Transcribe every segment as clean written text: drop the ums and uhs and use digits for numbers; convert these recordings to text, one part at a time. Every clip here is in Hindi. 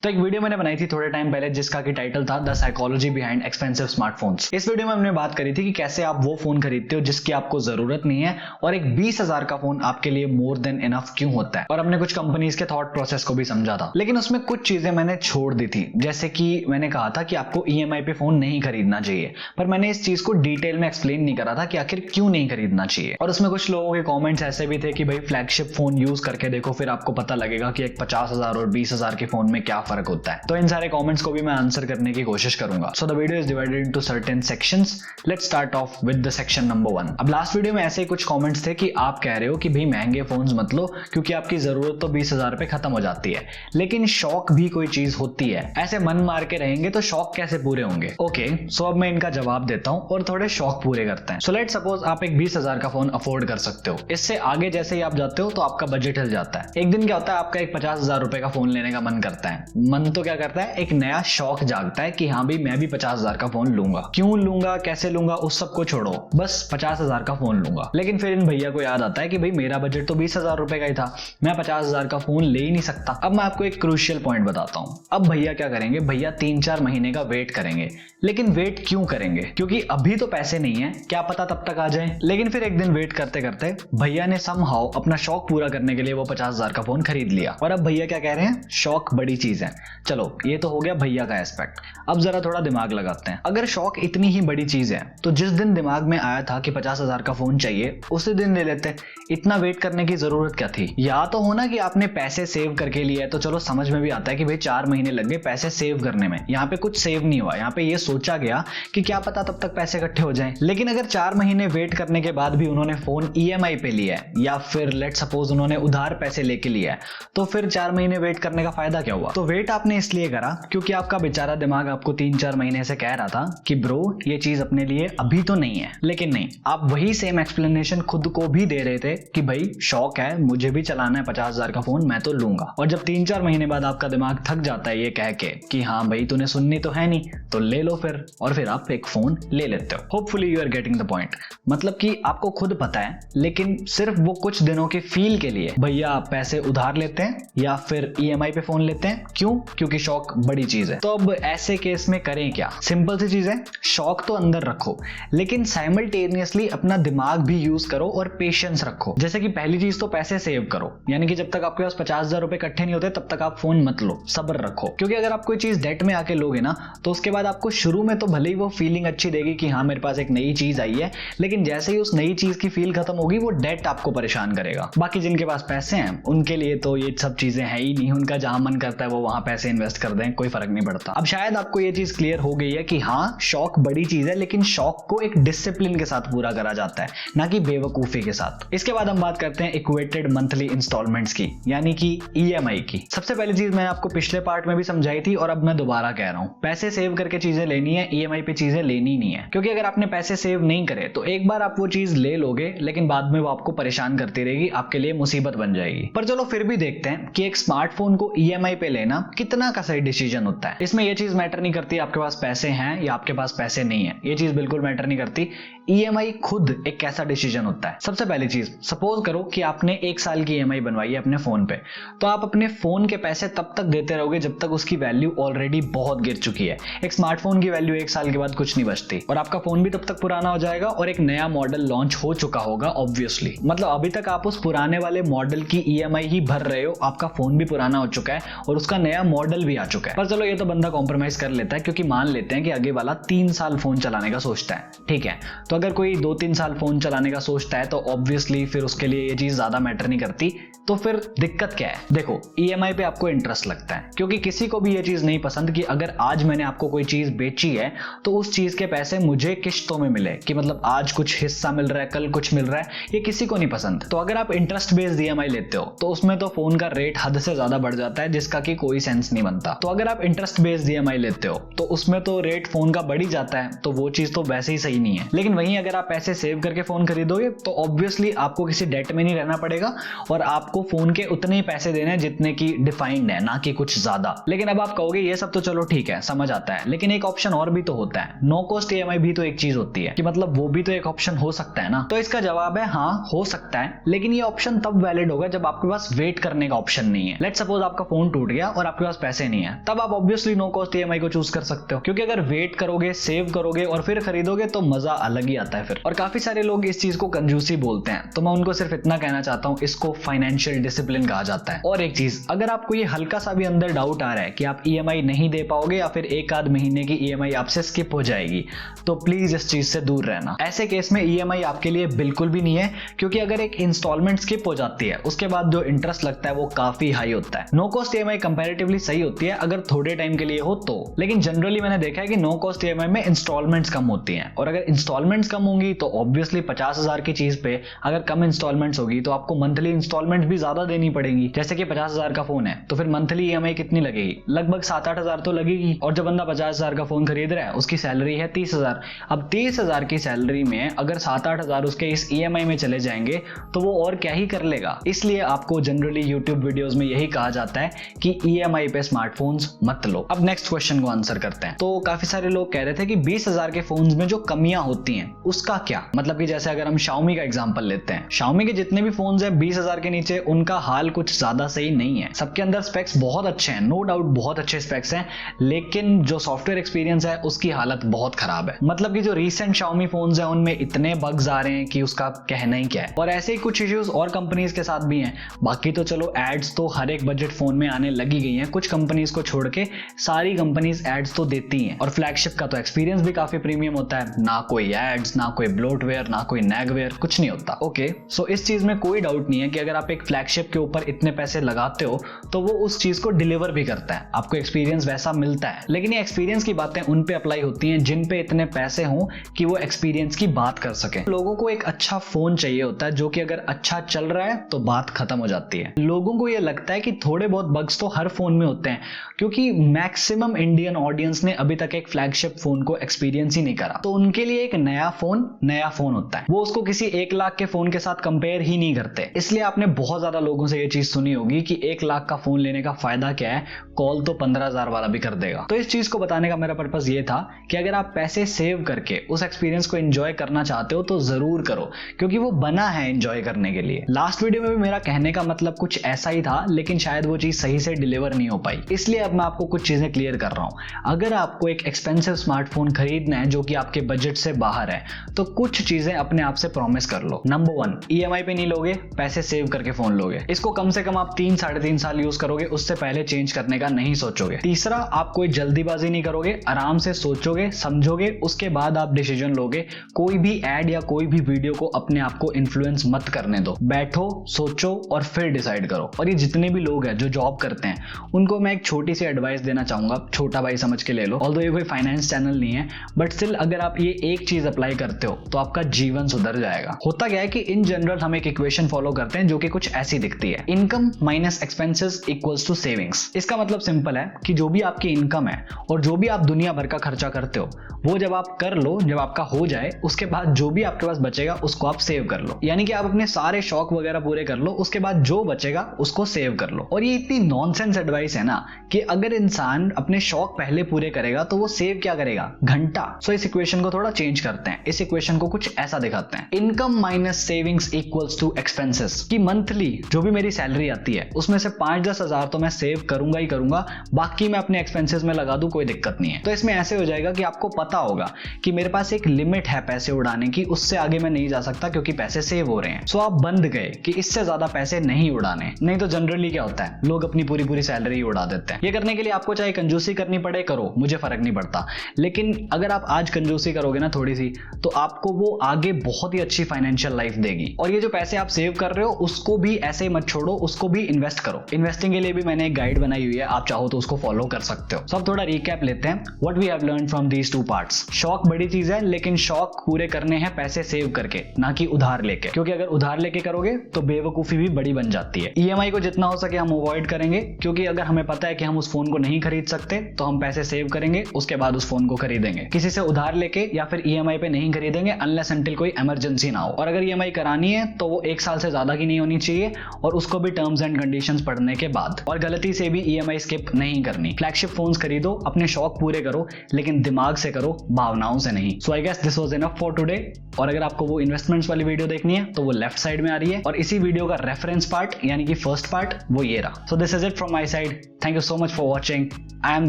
तो एक वीडियो मैंने बनाई थी थोड़े टाइम पहले जिसका कि टाइटल था the psychology behind expensive smartphones. इस वीडियो में हमने बात करी थी कि कैसे आप वो फोन खरीदते हो जिसकी आपको जरूरत नहीं है और एक 20,000 का फोन आपके लिए मोर देन इनफ क्यों होता है, और हमने कुछ कंपनीज के थॉट प्रोसेस को भी समझा था। लेकिन उसमें कुछ चीजें मैंने छोड़ दी थी, जैसे कि मैंने कहा था कि आपको ईएमआई पे फोन नहीं खरीदना चाहिए, पर मैंने इस चीज को डिटेल में एक्सप्लेन नहीं करा था कि आखिर क्यों नहीं खरीदना चाहिए। और उसमें कुछ लोगों के कॉमेंट्स ऐसे भी थे कि भाई फ्लैगशिप फोन यूज करके देखो, फिर आपको पता लगेगा कि एक 50,000 और 20,000 के फोन में क्या फर्क होता है। तो इन सारे कमेंट्स को भी मैं आंसर करने की कोशिश करूंगा। So the video is divided into certain sections. Let's start of with the section number 1। अब लास्ट वीडियो में ऐसे ही कुछ कमेंट्स थे कि आप कह रहे हो कि भाई महंगे फोन्स मत लो क्योंकि आपकी जरूरत तो 20,000 पे खत्म हो जाती है, लेकिन शौक भी कोई चीज होती है। ऐसे मन मार के रहेंगे तो शौक कैसे पूरे होंगे? ओके, सो अब मैं इनका जवाब देता हूं और थोड़े शौक पूरे करते हैं। सो लेट्स सपोज आप एक 20,000 का फोन अफोर्ड कर सकते हो। इससे आगे जैसे ही आप जाते हो तो आपका बजट हिल जाता है। एक दिन क्या होता है, आपका एक 50,000 रुपए का फोन लेने का मन करता है। मन तो क्या करता है, एक नया शौक जागता है कि हाँ भाई मैं भी 50,000 का फोन लूंगा। क्यों लूंगा, कैसे लूंगा, उस सब को छोड़ो, बस 50,000 का फोन लूंगा। लेकिन फिर इन भैया को याद आता है कि भाई मेरा बजट तो 20,000 रुपए का ही था, मैं 50,000 का फोन ले ही नहीं सकता। अब मैं आपको एक क्रूशियल पॉइंट बताता हूँ। अब भैया क्या करेंगे, भैया 3-4 महीने का वेट करेंगे। लेकिन वेट क्यों करेंगे? क्योंकि अभी तो पैसे नहीं है, क्या पता तब तक आ जाए। लेकिन फिर एक दिन वेट करते करते भैया ने समहाउ अपना शौक पूरा करने के लिए वो 50,000 का फोन खरीद लिया। और अब भैया क्या कह रहे हैं, शौक बड़ी चीज है। चलो ये तो हो गया भैया का एस्पेक्ट। अब जरा थोड़ा दिमाग लगाते हैं। अगर शौक इतनी ही बड़ी चीज है तो जिस दिन दिमाग में आया था कि 50,000 का फोन चाहिए उसी दिन ले लेते। इतना वेट करने की जरूरत क्या थी? या तो होना कि आपने पैसे सेव करके लिए है, तो चलो समझ में भी आता है कि भाई 4 महीने लग गए पैसे सेव करने में। यहाँ पे कुछ सेव नहीं हुआ, यहाँ पे ये सोचा गया कि क्या पता तब तक पैसे इकट्ठे हो जाएं। लेकिन अगर 4 महीने वेट करने के बाद भी उन्होंने फोन ईएमआई पे लिया है या फिर लेट सपोज उन्होंने उधार पैसे लेके लिया है, तो फिर 4 महीने वेट करने का फायदा क्या हुआ? तो वेट आपने इसलिए करा क्योंकि आपका बेचारा दिमाग आपको 3-4 महीने से कह रहा था कि ब्रो ये चीज अपने लिए अभी तो नहीं है। लेकिन नहीं, आप वही सेम एक्सप्लेनेशन खुद को भी दे रहे थे कि भाई शौक है, मुझे भी चलाना है 50,000 का फोन, मैं तो लूंगा। और जब 3-4 महीने बाद आपका दिमाग थक जाता है ये कह के कि हाँ भाई तूने सुननी तो है नहीं, तो ले लो फिर, और फिर आप एक फोन ले लेते हो। Hopefully you are getting the point. मतलब कि आपको खुद पता है, लेकिन सिर्फ वो कुछ दिनों के फील के लिए भैया आप पैसे उधार लेते हैं या फिर ईएमआई पे फोन लेते हैं। क्यों? क्योंकि शौक बड़ी चीज है। तो अब ऐसे केस में करें क्या? सिंपल सी चीज है, शौक तो अंदर रखो लेकिन साइमल्टेनियसली अपना दिमाग भी यूज करो और पेशेंस रखो। जैसे कि पहली चीज तो पैसे सेव करो, यानी कि जब तक आपके पास 50,000 रुपए इकट्ठे नहीं होते तब तक आप फोन मत लो, सब्र रखो। क्योंकि अगर आप कोई चीज डेट में आके लोगे ना तो उसके बाद आपको शुरू में तो भले ही वो फीलिंग अच्छी देगी कि हाँ मेरे पास एक नई चीज आई है, लेकिन जैसे ही उस नई चीज की फील खत्म होगी वो डेट आपको परेशान करेगा। बाकी जिनके पास पैसे हैं उनके लिए तो ये सब चीजें हैं ही नहीं, उनका जहां मन करता है वो वहां पैसे इन्वेस्ट कर दें, कोई फर्क नहीं पड़ता। अब शायद आपको ये चीज क्लियर हो गई है कि हाँ शौक बड़ी चीज है, लेकिन शौक को एक डिसिप्लिन के साथ पूरा करा जाता है, ना कि बेवकूफी के साथ। इसके बाद हम बात करते हैं इक्वेटेड मंथली इंस्टॉलमेंट्स की, यानी कि ईएमआई की। सबसे पहली चीज मैंने आपको पिछले पार्ट में भी समझाई थी और अब मैं दोबारा कह रहा हूं, पैसे सेव करके चीजें लेनी है, ईएमआई पे चीजें लेनी नहीं है। क्योंकि अगर आपने पैसे सेव नहीं करे तो एक बार आप वो चीज ले लोगे लेकिन बाद में वो आपको परेशान करती रहेगी, आपके लिए मुसीबत बन जाएगी। पर चलो फिर भी देखते हैं कि एक स्मार्टफोन को ईएमआई पे लेना कितना का सही डिसीजन होता है। इसमें ये चीज मैटर नहीं करती आपके पास पैसे हैं या आपके पास पैसे नहीं है, ये चीज बिल्कुल मैटर नहीं करती। ईएमआई खुद एक कैसा डिसीजन होता है। सबसे पहली चीज, सपोज करो कि आपने 1 साल की ईएमआई बनवाई है अपने फोन पे, तो आप अपने फोन के पैसे तब तक देते रहोगे जब तक उसकी वैल्यू ऑलरेडी बहुत गिर चुकी है। एक स्मार्टफोन की वैल्यू 1 साल के बाद कुछ नहीं बचती और आपका फोन भी तब तक पुराना हो जाएगा और एक नया मॉडल लॉन्च हो चुका होगा ऑब्वियसली। मतलब अभी तक आप उस पुराने वाले मॉडल की ईएमआई ही भर रहे हो, आपका फोन भी पुराना हो चुका है और उसका नया मॉडल भी आ चुका है। पर चलो ये तो बंदा कॉम्प्रोमाइज कर लेता है क्योंकि मान लेते हैं कि आगे वाला 3 साल फोन चलाने का सोचता है, ठीक है। तो अगर कोई 2-3 साल फोन चलाने का सोचता है तो ऑब्वियसली फिर उसके लिए ये चीज ज्यादा मैटर नहीं करती। तो फिर दिक्कत क्या है? देखो ईएमआई पे आपको इंटरेस्ट लगता है क्योंकि किसी को भी ये चीज नहीं पसंद कि अगर आज मैंने आपको कोई चीज बेची है तो उस चीज के पैसे मुझे किश्तों में मिले, कि मतलब आज कुछ हिस्सा मिल रहा है कल कुछ मिल रहा है, ये किसी को नहीं पसंद। तो अगर आप इंटरेस्ट बेस्ड ईएमआई लेते हो तो उसमें तो फोन का रेट हद से ज्यादा बढ़ जाता है जिसका कि कोई सेंस नहीं बनता। तो अगर आप इंटरेस्ट बेस्ड ईएमआई लेते हो तो उसमें तो रेट फोन का बढ़ ही जाता है, तो वो चीज तो वैसे ही सही नहीं है। लेकिन वहीं अगर आप पैसे सेव करके फोन खरीदोगे तो ऑब्वियसली आपको किसी डेट में नहीं रहना पड़ेगा और आपको आपको फोन के उतने ही पैसे देने हैं जितने की डिफाइंड है, ना कि कुछ ज्यादा। लेकिन अब आप कहोगे ये सब तो चलो ठीक है, समझ आता है, लेकिन एक ऑप्शन और भी तो होता है, नो कॉस्ट ईएमआई भी तो एक चीज होती है कि मतलब वो भी तो एक ऑप्शन हो सकता है ना। तो इसका जवाब है हाँ, हो सकता है, लेकिन ये ऑप्शन तब वैलिड होगा जब आपके पास वेट करने का ऑप्शन नहीं है। लेट्स सपोज आपका फोन टूट गया और आपके पास पैसे नहीं है, तब आप ऑब्वियसली नो कॉस्ट ईएमआई को चूज कर सकते हो, क्योंकि अगर वेट करोगे, सेव करोगे और फिर खरीदोगे तो मजा अलग ही आता है फिर। और काफी सारे लोग इस चीज को कंजूसी बोलते हैं, तो मैं उनको सिर्फ इतना कहना चाहता हूं, इसको फाइनेंशियल डिसिप्लिन कहा जाता है। और एक चीज, अगर आपको ये हल्का सा भी अंदर डाउट आ रहा है कि आप ईएमआई नहीं दे पाओगे या फिर एक आध महीने की ईएमआई आपसे स्किप हो जाएगी, तो प्लीज इस चीज से दूर रहना। ऐसे केस में ईएमआई आपके लिए बिल्कुल भी नहीं है, क्योंकि अगर एक इंस्टॉलमेंट स्किप हो जाती है उसके बाद जो इंटरेस्ट लगता है वो काफी हाई होता है। नो कॉस्ट ईएमआई कंपैरेटिवली सही होती है अगर थोड़े टाइम के लिए हो तो, लेकिन जनरली मैंने देखा है कि नो कॉस्ट ईएमआई में इंस्टॉलमेंट्स कम होती हैं, और अगर इंस्टॉलमेंट्स कम होंगी तो ऑब्वियसली 50,000 की चीज पे अगर कम इंस्टॉलमेंट्स होगी तो आपको मंथली इंस्टॉलमेंट भी ज्यादा देनी पड़ेगी। जैसे कि 50,000 का फोन है तो फिर मंथली ईएमआई कितनी लगेगी, लगभग 7-8 हजार तो लगेगी। और जब बंदा 50,000 का फोन खरीद रहा है, उसकी सैलरी है 30,000, अब 30,000 की सैलरी में अगर 7-8 हजार उसके इस ईएमआई में चले जाएंगे तो वो और क्या ही कर लेगा। इसलिए आपको जनरली यूट्यूब वीडियोस में यही कहा जाता है कि ईएमआई पे स्मार्टफोन्स मत लो। अब नेक्स्ट क्वेश्चन को आंसर करते हैं। तो काफी सारे लोग कह रहे थे कि 20,000 के फोन्स में जो कमियां होती हैं उसका क्या, मतलब कि जैसे अगर हम Xiaomi का एग्जांपल लेते हैं, Xiaomi के जितने भी फोन्स हैं 20,000 के नीचे, उनका हाल कुछ ज्यादा सही नहीं है। सबके अंदर स्पेक्स बहुत अच्छे हैं, नो डाउट बहुत अच्छे स्पेक्स हैं, लेकिन जो सॉफ्टवेयर एक्सपीरियंस है उसकी हालत बहुत खराब है। मतलब कि जो रीसेंट Xiaomi फोन्स हैं उनमें इतने बग्स आ रहे हैं कि उसका कहना ही क्या है। और ऐसे ही कुछ इश्यूज और कंपनीज के साथ भी हैं। बाकी तो चलो एड्स तो हर एक बजट फोन में आने लगी गई हैं, कुछ कंपनीज को छोड़ के सारी कंपनीज एड्स तो देती हैं। और फ्लैगशिप का तो एक्सपीरियंस भी काफी प्रीमियम होता है, ना कोई एड्स, ना कोई ब्लोटवेयर, ना कोई नैगवेयर, कुछ नहीं होता। ओके, सो इस चीज में कोई डाउट नहीं है कि अगर आप एक फ्लैगशिप के ऊपर इतने पैसे लगाते हो तो वो उस चीज को डिलीवर भी करता है, आपको एक्सपीरियंस वैसा मिलता है। लेकिन ये एक्सपीरियंस की बातें उन पे अप्लाई होती हैं जिन पे इतने पैसे हों कि वो एक्सपीरियंस की बात कर सके। लोगों को एक अच्छा फोन चाहिए होता है जो कि अगर अच्छा चल रहा है तो बात खत्म हो जाती है। लोगों को ये लगता है कि थोड़े बहुत बग्स तो हर फोन में होते हैं, क्योंकि मैक्सिमम इंडियन ऑडियंस ने अभी तक एक फ्लैगशिप फोन को एक्सपीरियंस ही नहीं करा, तो उनके लिए एक नया फोन होता है, वो उसको किसी 1 लाख के फोन के साथ कंपेयर ही नहीं करते। इसलिए आपने बहुत ज्यादा लोगों से ये चीज सुनी होगी कि 1 लाख का फोन लेने का फायदा क्या है, कॉल तो 15,000 वाला भी कर देगा। तो इस चीज को बताने का मेरा पर्पस ये था कि अगर आप पैसे सेव करके उस एक्सपीरियंस को एंजॉय करना चाहते हो तो जरूर करो, क्योंकि वो बना है एंजॉय करने के लिए। लास्ट वीडियो में भी मेरा कहने का मतलब कुछ ऐसा ही था, लेकिन शायद वो चीज सही से डिलीवर नहीं हो पाई, इसलिए अब मैं आपको कुछ चीजें क्लियर कर रहा हूं। अगर आपको एक एक्सपेंसिव स्मार्टफोन खरीदना है जो कि आपके बजट से बाहर है, तो कुछ चीजें अपने आप से प्रॉमिस कर लो। नंबर 1, ईएमआई पे नहीं लोगे, पैसे सेव करके फोन लोगे। इसको कम से कम आप 3-3.5 साल यूज करोगे, उससे पहले चेंज करने का नहीं सोचोगे। तीसरा, आप कोई जल्दीबाजी नहीं करोगे, आराम से सोचोगे, समझोगे, उसके बाद आप डिसीजन लोगे। कोई भी एड या कोई भी वीडियो को अपने आप को इन्फ्लुएंस मत करने दो, बैठो, सोचो और फिर डिसाइड करो। और ये जितने भी लोग हैं जो जॉब करते हैं, उनको मैं एक छोटी सी एडवाइस देना चाहूंगा, छोटा भाई समझ के ले लो। ऑल्दो ये कोई फाइनेंस चैनल नहीं है, बट स्टिल अगर आप ये एक चीज अप्लाई करते हो तो आपका जीवन सुधर जाएगा। होता क्या है कि इन जनरल हम एक इक्वेशन फॉलो करते हैं जो कि कुछ ऐसी दिखती है, income minus expenses equals to savings. इसका मतलब सिंपल है कि जो भी आपकी इनकम है और जो भी आप दुनिया भर का खर्चा करते हो, वो जब आप कर लो, जब आपका हो जाए, उसके बाद जो भी आपके पास बचेगा उसको आप सेव कर लो। यानी कि आप अपने सारे शौक वगैरह पूरे कर लो, उसके बाद जो बचेगा उसको सेव कर लो। और ये इतनी नॉनसेंस एडवाइस है ना कि अगर इंसान अपने शौक पहले पूरे करेगा तो वो सेव क्या करेगा, घंटा। सो इस इक्वेशन को थोड़ा चेंज करते हैं, इस इक्वेशन को कुछ ऐसा दिखाते हैं, income minus savings equals to expenses. कि मंथली जो भी मेरी सैलरी आती है उसमें से 5-10 हजार तो मैं सेव करूंगा ही करूंगा, बाकी मैं अपने एक्सपेंसेस में लगा दूं, कोई दिक्कत नहीं है। तो इसमें ऐसे हो जाएगा कि आपको पता होगा कि मेरे पास एक लिमिट है पैसे उड़ाने की, उससे आगे मैं नहीं जा सकता क्योंकि पैसे सेव हो रहे हैं। सो आप बंद गए कि इससे ज्यादा पैसे नहीं उड़ाने। नहीं तो जनरली क्या होता है, लोग अपनी पूरी सैलरी उड़ा देते हैं। ये करने के लिए आपको चाहे कंजूसी करनी पड़े, करो, मुझे फर्क नहीं पड़ता। लेकिन अगर आप आज कंजूसी करोगे ना थोड़ी सी, तो आपको वो आगे बहुत ही अच्छी फाइनेंशियल लाइफ देगी। और ये जो पैसे आप सेव कर रहे हो उसको भी ऐसे ही मत छोड़ो, उसको भी इन्वेस्ट करो। इन्वेस्टिंग के लिए भी मैंने एक गाइड बनाई हुई है, आप चाहो तो उसको फॉलो कर सकते हो। सब थोड़ा रिकैप लेते हैं, what we have learn from these 2 parts. शौक बड़ी चीज है, लेकिन शौक पूरे करने हैं पैसे सेव करके, ना कि उधार लेके, क्योंकि अगर उधार लेके करोगे तो बेवकूफी भी बड़ी बन जाती है। ईएमआई को जितना हो सके हम अवॉइड करेंगे, क्योंकि अगर हमें पता है कि हम उस फोन को नहीं खरीद सकते तो हम पैसे सेव करेंगे, उसके बाद उस फोन को खरीदेंगे। किसी से उधार लेके या फिर ईएमआई पे नहीं खरीदेंगे अनलेस अनटिल कोई इमरजेंसी ना हो। और अगर ईएमआई करानी है तो वो 1 साल से ज्यादा की नहीं होनी चाहिए, चाहिए और उसको भी टर्म्स एंड कंडीशंस पढ़ने के बाद, और गलती से भी ईएमआई स्किप नहीं करनी। फ्लैगशिप फोन्स खरीदो, अपने शौक पूरे करो, लेकिन दिमाग से करो, भावनाओं से नहीं। So I guess this was enough for today. और अगर आपको वो इन्वेस्टमेंट्स वाली वीडियो देखनी है तो वो लेफ्ट साइड में आ रही है, और इसी वीडियो का रेफरेंस पार्ट यानी कि फर्स्ट पार्ट वो ये रहा। So this is it from my side. Thank you so much for watching. I am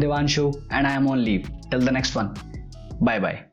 Devanshu and I am on leave till the next one. Bye bye.